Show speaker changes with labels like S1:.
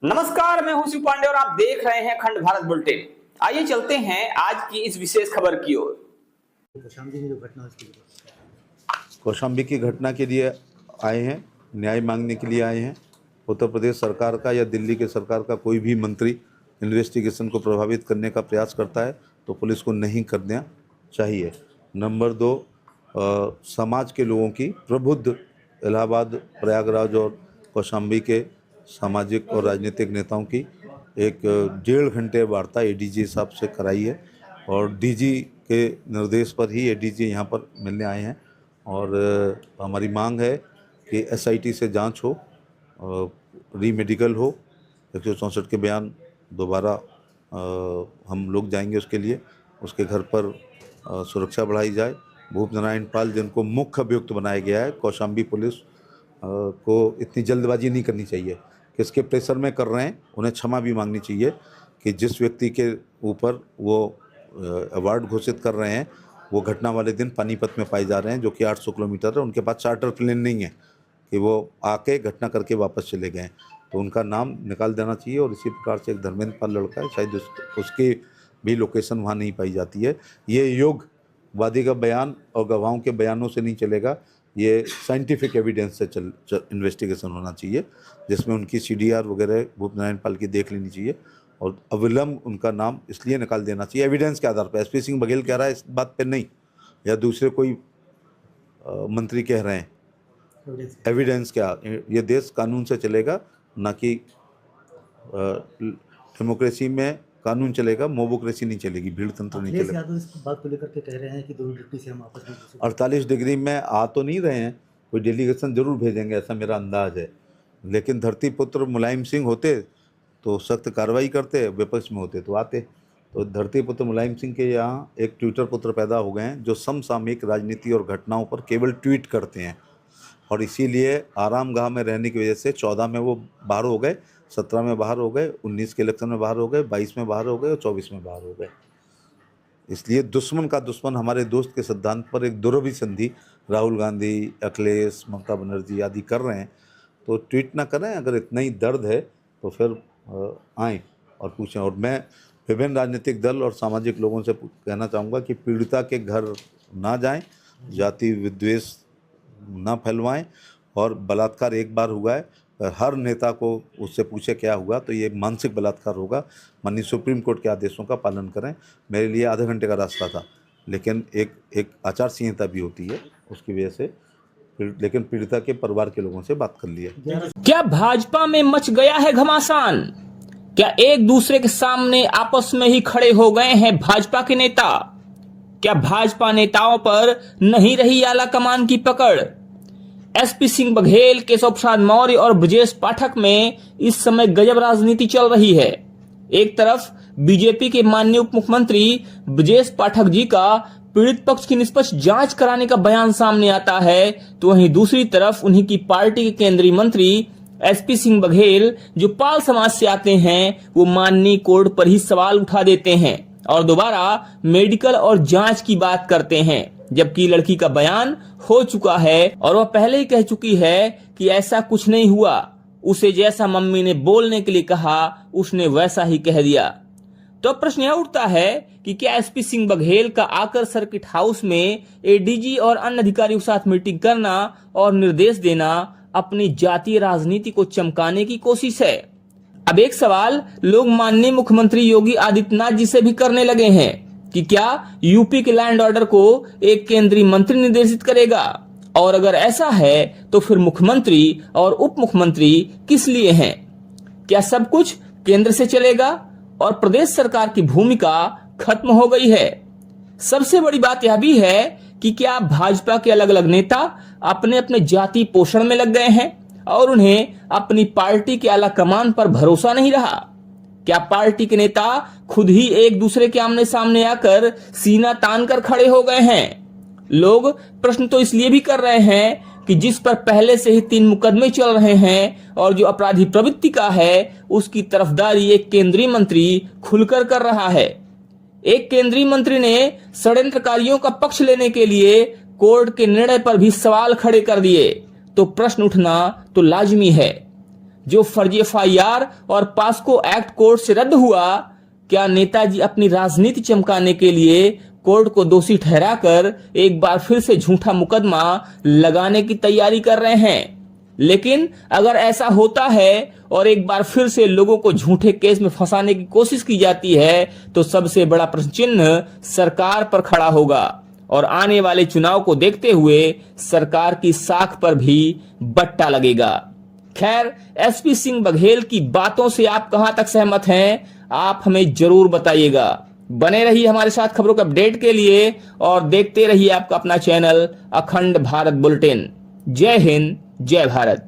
S1: नमस्कार, मैं हूं शिव पांडे और आप देख रहे हैं खंड भारत बुलेटिन। आइए चलते हैं आज की इस विशेष खबर की ओर।
S2: कौशाम्बी की घटना के लिए आए हैं, न्याय मांगने के लिए आए हैं। उत्तर प्रदेश सरकार का या दिल्ली के सरकार का कोई भी मंत्री इन्वेस्टिगेशन को प्रभावित करने का प्रयास करता है तो पुलिस को नहीं करना चाहिए। नंबर 2, समाज के लोगों की, प्रबुद्ध इलाहाबाद, प्रयागराज और कौशाम्बी के सामाजिक और राजनीतिक नेताओं की एक 1.5 घंटे वार्ता एडीजी साहब से कराई है और डीजी के निर्देश पर ही एडीजी यहाँ पर मिलने आए हैं। और हमारी मांग है कि एसआईटी से जांच हो, रीमेडिकल हो, 164 के बयान दोबारा हम लोग जाएंगे उसके लिए, उसके घर पर सुरक्षा बढ़ाई जाए। भूप नारायण पाल जिनको मुख्य अभियुक्त बनाया गया है, कौशाम्बी पुलिस को इतनी जल्दबाजी नहीं करनी चाहिए। किसके प्रेशर में कर रहे हैं, उन्हें क्षमा भी मांगनी चाहिए कि जिस व्यक्ति के ऊपर वो अवार्ड घोषित कर रहे हैं वो घटना वाले दिन पानीपत में पाए जा रहे हैं, जो कि 800 किलोमीटर है। उनके पास चार्टर प्लेन नहीं है कि वो आके घटना करके वापस चले गए, तो उनका नाम निकाल देना चाहिए। और इसी प्रकार से एक धर्मेंद्र पाल लड़का है, शायद उसकी भी लोकेशन वहाँ नहीं पाई जाती है। ये योग वादी का बयान और गवाहों के बयानों से नहीं चलेगा, ये साइंटिफिक एविडेंस से इन्वेस्टिगेशन होना चाहिए, जिसमें उनकी सीडीआर वगैरह भूप नारायण पाल की देख लेनी चाहिए और अविलंब उनका नाम इसलिए निकाल देना चाहिए एविडेंस के आधार पर। एसपी सिंह बघेल कह रहा है इस बात पे नहीं, या दूसरे कोई मंत्री कह रहे हैं, एविडेंस क्या। ये देश कानून से चलेगा, ना कि डेमोक्रेसी में कानून चलेगा, मोबोक्रेसी नहीं चलेगी, भीड़ तंत्र नहीं चलेगा।
S3: यादव इस बात को लेकर के कह रहे हैं कि 2 डिग्री से हम आपस में
S2: 48 डिग्री में आ तो नहीं रहे हैं, कोई डेलीगेशन जरूर भेजेंगे, ऐसा मेरा अंदाज है। लेकिन धरती पुत्र मुलायम सिंह होते तो सख्त कार्रवाई करते, विपक्ष में होते तो आते। तो धरती पुत्र मुलायम सिंह के यहाँ एक ट्विटर पुत्र पैदा हो गए हैं जो समसामयिक राजनीति और घटनाओं पर केवल ट्वीट करते हैं, और इसीलिए आरामगाह में रहने की वजह से 14 में वो बाहर हो गए, 17 में बाहर हो गए, 19 के इलेक्शन में बाहर हो गए, 22 में बाहर हो गए और 24 में बाहर हो गए। इसलिए दुश्मन का दुश्मन हमारे दोस्त के सिद्धांत पर एक दुरभिसंधि राहुल गांधी, अखिलेश, ममता बनर्जी आदि कर रहे हैं, तो ट्वीट ना करें। अगर इतना ही दर्द है तो फिर आएँ और पूछें। और मैं विभिन्न राजनीतिक दल और सामाजिक लोगों से कहना चाहूँगा कि पीड़िता के घर ना जाएं, जाति विद्वेष ना फैलवाएं, और बलात्कार एक बार हुआ है, हर नेता को उससे पूछे क्या हुआ, तो ये मानसिक बलात्कार होगा। माननीय सुप्रीम कोर्ट के आदेशों का पालन करें। मेरे लिए आधे घंटे का रास्ता था, लेकिन एक आचार संहिता भी होती है, उसकी वजह से, लेकिन पीड़िता के परिवार के लोगों से बात कर लिया।
S1: क्या भाजपा में मच गया है घमासान? क्या एक दूसरे के सामने आपस में ही खड़े हो गए हैं भाजपा के नेता? क्या भाजपा नेताओं पर नहीं रही आला कमान की पकड़? एसपी सिंह बघेल, केशव प्रसाद मौर्य और ब्रजेश पाठक में इस समय गजब राजनीति चल रही है। एक तरफ बीजेपी के माननीय उप मुख्यमंत्री ब्रजेश पाठक जी का पीड़ित पक्ष की निष्पक्ष जांच कराने का बयान सामने आता है, तो वहीं दूसरी तरफ उन्हीं की पार्टी के केंद्रीय मंत्री एसपी सिंह बघेल, जो पाल समाज से आते हैं, वो माननीय कोर्ट पर ही सवाल उठा देते हैं और दोबारा मेडिकल और जांच की बात करते हैं, जबकि लड़की का बयान हो चुका है और वह पहले ही कह चुकी है कि ऐसा कुछ नहीं हुआ। उसे जैसा मम्मी ने बोलने के लिए कहा, उसने वैसा ही कह दिया। तो प्रश्न यह उठता है कि क्या एसपी सिंह बघेल का आकर सर्किट हाउस में एडीजी और अन्य अधिकारियों के साथ मीटिंग करना और निर्देश देना अपनी जातीय राजनीति को चमकाने की कोशिश है? अब एक सवाल लोग माननीय मुख्यमंत्री योगी आदित्यनाथ जी से भी करने लगे हैं कि क्या यूपी के लैंड ऑर्डर को एक केंद्रीय मंत्री निर्देशित करेगा, और अगर ऐसा है तो फिर मुख्यमंत्री और उप मुख्यमंत्री किस लिए हैं? क्या सब कुछ केंद्र से चलेगा और प्रदेश सरकार की भूमिका खत्म हो गई है? सबसे बड़ी बात यह भी है कि क्या भाजपा के अलग अलग नेता अपने अपने जाति पोषण में लग गए हैं और उन्हें अपनी पार्टी के आला कमान पर भरोसा नहीं रहा? क्या पार्टी के नेता खुद ही एक दूसरे के आमने सामने आकर सीना तान कर खड़े हो गए हैं? लोग प्रश्न तो इसलिए भी कर रहे हैं कि जिस पर पहले से ही 3 मुकदमे चल रहे हैं और जो अपराधी प्रवृत्ति का है, उसकी तरफदारी एक केंद्रीय मंत्री खुलकर कर रहा है। एक केंद्रीय मंत्री ने षड्यंत्रकारियों का पक्ष लेने के लिए कोर्ट के निर्णय पर भी सवाल खड़े कर दिए, तो प्रश्न उठना तो लाजमी है जो फर्जी एफआईआर और पास्को एक्ट कोर्ट से रद्द हुआ, क्या नेताजी अपनी राजनीति चमकाने के लिए कोर्ट को दोषी ठहराकर एक बार फिर से झूठा मुकदमा लगाने की तैयारी कर रहे हैं? लेकिन अगर ऐसा होता है और एक बार फिर से लोगों को झूठे केस में फंसाने की कोशिश की जाती है, तो सबसे बड़ा प्रश्न चिन्ह सरकार पर खड़ा होगा और आने वाले चुनाव को देखते हुए सरकार की साख पर भी बट्टा लगेगा। खैर, एसपी सिंह बघेल की बातों से आप कहां तक सहमत हैं, आप हमें जरूर बताइएगा। बने रहिए हमारे साथ खबरों के अपडेट के लिए और देखते रहिए आपका अपना चैनल अखंड भारत बुलेटिन। जय हिंद, जय भारत।